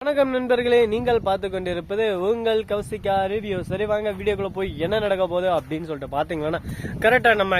வணக்கம் நண்பர்களே, நீங்கள் பார்த்து கொண்டிருப்பது உங்கள் கௌசிகா ரிவ்யூ. சரி வாங்க வீடியோக்குள்ள போய் என்ன நடக்க போகுது அப்படின்னு சொல்லிட்டு பாத்தீங்கன்னா, கரெக்டா நம்ம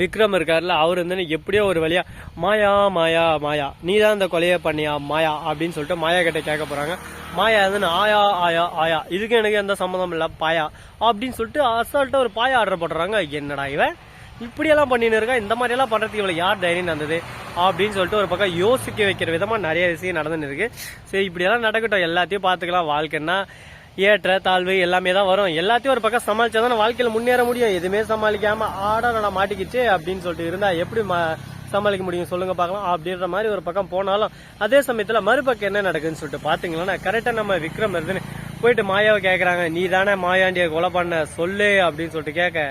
விக்ரம் இருக்காருல, அவர் வந்து எப்படியோ ஒரு வழியா மாயா மாயா மாயா நீ தான் இந்த கொலையை பண்ணியா மாயா அப்படின்னு சொல்லிட்டு மாயா கிட்ட கேட்க போறாங்க. மாயா வந்து ஆயா ஆயா ஆயா, இதுக்கு எனக்கு எந்த சம்மந்தம் இல்ல பாயா அப்படின்னு சொல்லிட்டு அசால்ட்டா ஒரு பாயா ஆர்டர் போட்டுறாங்க. என்னடா இவன் இப்படியெல்லாம் பண்ணின்னு இருக்கா, இந்த மாதிரி எல்லாம் பண்றதுக்கு இவ்வளவு யார் தைரியம் நடந்தது அப்படின்னு சொல்லிட்டு ஒரு பக்கம் யோசிக்க வைக்கிற விதமா நிறைய விஷயம் நடந்துன்னு இருக்கு. சரி இப்படியெல்லாம் நடக்கட்டும், எல்லாத்தையும் பாத்துக்கலாம். வாழ்க்கைன்னா ஏற்ற தாழ்வு எல்லாமே தான் வரும். எல்லாத்தையும் ஒரு பக்கம் சமாளிச்சாதான் வாழ்க்கையில முன்னேற முடியும். எதுவுமே சமாளிக்காம ஆடா நான் மாட்டிக்கிச்சு அப்படின்னு சொல்லிட்டு இருந்தா எப்படி சமாளிக்க முடியும் சொல்லுங்க பாக்கலாம் அப்படின்ற மாதிரி ஒரு பக்கம் போனாலும், அதே சமயத்துல மறுபக்கம் என்ன நடக்குதுன்னு சொல்லிட்டு பாத்தீங்கன்னா, கரெக்டா நம்ம விக்ரம் இருந்துன்னு போயிட்டு மாயாவை கேக்குறாங்க. நீ தானே மாயாண்டிய கொலை பண்ண சொல்லு அப்படின்னு சொல்லிட்டு கேட்க,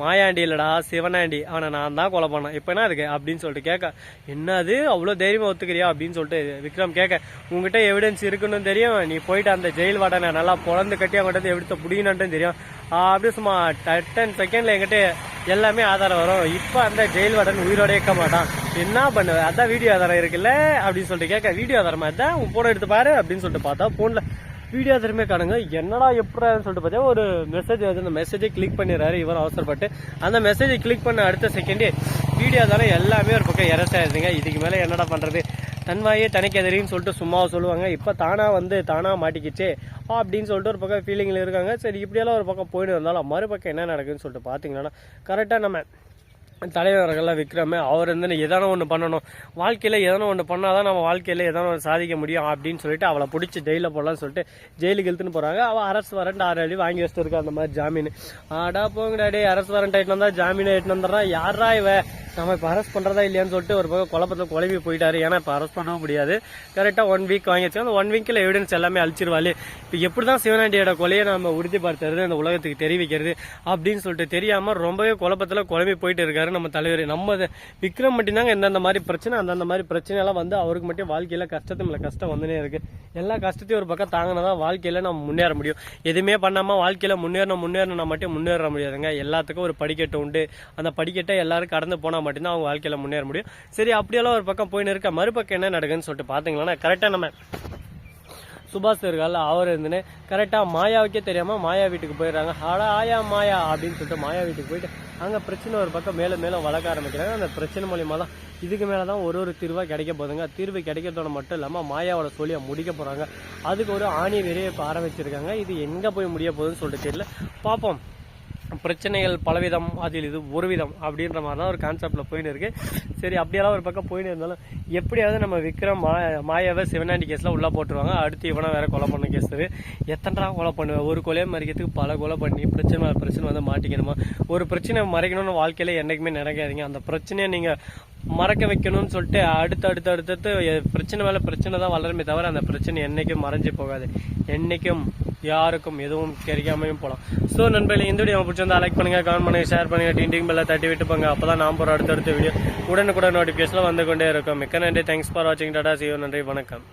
மாயாண்டி இல்லடா சிவனாண்டி, அவனை நான் தான் கொலை பண்ணேன், இப்ப என்ன இருக்கு அப்படின்னு சொல்லிட்டு கேட்க, என்னது அவ்வளவு தைரியமா ஒத்துக்கிறியா அப்படின்னு சொல்லிட்டு விக்ரம் கேட்க, உங்ககிட்ட எவிடன்ஸ் இருக்குன்னு தெரியும், நீ போயிட்டு அந்த ஜெயில் வார்டனை நல்லா பொழந்து கட்டி அவங்ககிட்ட எவிடத்தை புடிக்கணும்னு தெரியும், அப்படி சும்மா 10 செகண்ட்ல என்கிட்ட எல்லாமே ஆதாரம் வரும். இப்ப அந்த ஜெயில் வார்டன் உயிரோட இருக்க மாட்டான், என்ன பண்ணுவ, அதான் வீடியோ ஆதாரம் இருக்குல்ல அப்படின்னு சொல்லிட்டு கேட்க, வீடியோ ஆதாரமா தான் உன் போன எடுத்து பாரு அப்படின்னு சொல்லிட்டு பார்த்தா போன்ல வீடியோ ஆதாரமே காணுங்க. என்னடா எப்படின்னு சொல்லிட்டு பார்த்தா ஒரு மெசேஜ் வந்து, அந்த மெசேஜை கிளிக் பண்ணிடுறாரு இவர் அவசரப்பட்டு. அந்த மெசேஜை கிளிக் பண்ண அடுத்த செகண்டே வீடியோ ஆதாரம் எல்லாமே ஒரு பக்கம் எரசாயிருதுங்க. இதுக்கு மேல என்னடா பண்றது, தன்வாயே தனக்கு எதிரின்னு சொல்லிட்டு சும்மாவை சொல்லுவாங்க. இப்ப தானா மாட்டிக்கிச்சே அப்படின்னு சொல்லிட்டு ஒரு பக்கம் ஃபீலிங்ல இருக்காங்க. சரி இப்படியெல்லாம் ஒரு பக்கம் போயிட்டு இருந்தாலும் மறுபக்கம் என்ன நடக்குதுன்னு சொல்லிட்டு பாத்தீங்கன்னா, கரெக்டா நம்ம தலைவர்கள்லாம் விக்ரமே அவர் வந்து எதானோ ஒன்று பண்ணணும், வாழ்க்கையில எதனா ஒன்று பண்ணாதான் நம்ம வாழ்க்கையில எதனா ஒன்று சாதிக்க முடியும் அப்படின்னு சொல்லிட்டு அவளை பிடிச்சி ஜெயில போடலாம்னு சொல்லிட்டு ஜெயிலுக்கு இழுத்துன்னு போறாங்க. அவள் அரசு வாரண்ட் 6 அடி வாங்கி வச்சுட்டு இருக்கா அந்த மாதிரி ஜாமீன். ஆடா போங்கடாடே, அரசு வாரண்ட் ஆயிட்டு வந்தா ஜாமீன் ஆயிட்டு வந்துடுறான். யாரா இவ, நம்ம இப்ப அரெஸ்ட் பண்றதா இல்லையான்னு சொல்லிட்டு ஒரு பக்கம் குழப்பத்தில் குழம்பி போயிட்டாரு. ஏன்னா இப்ப அரெஸ்ட் பண்ணவும் முடியாது. கரெக்டா 1 வீக் வாங்கி வச்சு அந்த 1 வீக்ல எவிடன்ஸ் எல்லாமே அழிச்சிருவாள். இப்ப எப்படிதான் சிவனாண்டியோட கொலையை நம்ம உறுதிப்படுத்துறது, அந்த உலகத்துக்கு தெரிவிக்கிறது அப்படின்னு சொல்லிட்டு தெரியாம ரொம்பவே குழப்பத்துல குழம்பி போயிட்டு இருக்காரு நம்ம தலைவர். நம்ம விக்ரம் மட்டும்தாங்க எந்தெந்த மாதிரி பிரச்சனை அந்தந்த மாதிரி பிரச்சனை எல்லாம் வந்து அவருக்கு மட்டும் வாழ்க்கையில கஷ்டம் வந்துனே இருக்கு. எல்லா கஷ்டத்தையும் ஒரு பக்கம் தாங்கினாதான் வாழ்க்கையில நம்ம முன்னேற முடியும். எதுவுமே பண்ணாம வாழ்க்கையில முன்னேறணும் மட்டும் முன்னேற முடியாதுங்க. எல்லாத்துக்கும் ஒரு படிக்கட்டு உண்டு. அந்த படிக்கட்டை எல்லாரும் கடந்து போனா மட்டும்தான் அவங்க வாழ்க்கையில முன்னேற முடியும். சரி அப்படியெல்லாம் ஒரு பக்கம் போயின்னு இருக்க, மறுபக்கம் என்ன நடக்குன்னு சொல்லிட்டு பாத்தீங்கன்னா, கரெக்டா நம்ம சுபாஷ் இருக்கால, அவர் இருந்துன்னு கரெக்டா மாயாவுக்கே தெரியாம மாயா வீட்டுக்கு போயிடுறாங்க. ஆடா ஆயா மாயா அப்படின்னு சொல்லிட்டு மாயா வீட்டுக்கு போயிட்டு அங்க பிரச்சனை ஒரு பக்கம் மேல வளர்க்க ஆரம்பிக்கிறாங்க. அந்த பிரச்சனை மூலியமா தான் இதுக்கு மேலதான் ஒரு தீர்வா கிடைக்க போதுங்க. தீர்வு கிடைக்கிறதோட மட்டும் இல்லாம மாயாவோட சொல்லிய முடிக்க போறாங்க. அதுக்கு ஒரு ஆணி வெறிய ஆரம்பிச்சிருக்காங்க. இது எங்க போய் முடிய போகுதுன்னு சொல்லிட்டு தெரியல, பாப்போம். பிரச்சனைகள் பலவிதம், அதில் இது ஒரு விதம் அப்படின்ற மாதிரி தான் ஒரு கான்செப்ட்ல போயின்னு இருக்கு. சரி அப்படியெல்லாம் ஒரு பக்கம் போயின்னு இருந்தாலும் எப்படியாவது நம்ம விக்ரம் மாயாவை சிவனாண்டி கேஸ்ல உள்ள போட்டுருவாங்க. அடுத்து இவனை வேற கொலை பண்ண கேஸ். எத்தனை கொலை பண்ணுவேன், ஒரு கொலையை மறைக்கிறதுக்கு பல கொலை பண்ணி பிரச்சனை வந்து மாட்டிக்கணுமா? ஒரு பிரச்சனை மறைக்கணும்னு வாழ்க்கையில என்னைக்குமே நினைக்காதீங்க. அந்த பிரச்சனையை நீங்க மறக்க வைக்கணும்னு சொல்லிட்டு அடுத்து பிரச்சனை மேல பிரச்சனை தான் வளருமே தவிர அந்த பிரச்சனை என்னைக்கும் மறைஞ்சு போகாது. என்னைக்கும் யாருக்கும் எதுவும் தெரியாமையும் போலாம். சோ நண்பர்களே, இந்த வீடியோ பிடிச்சிருந்தா லைக் பண்ணுங்க, கமெண்ட் பண்ணுங்க, ஷேர் பண்ணுங்க, டிண்டிங் பெல்ல தட்டி விட்டு போங்க. அப்பதான் நான் போற அடுத்தடுத்த வீடியோ உடனுக்குடன் நோட்டிபிகேஷன்ல வந்து கொண்டே இருக்கும். மிக்க நன்றி. தேங்க்ஸ் ஃபார் வாட்சிங். Tata, see you. நன்றி, வணக்கம்.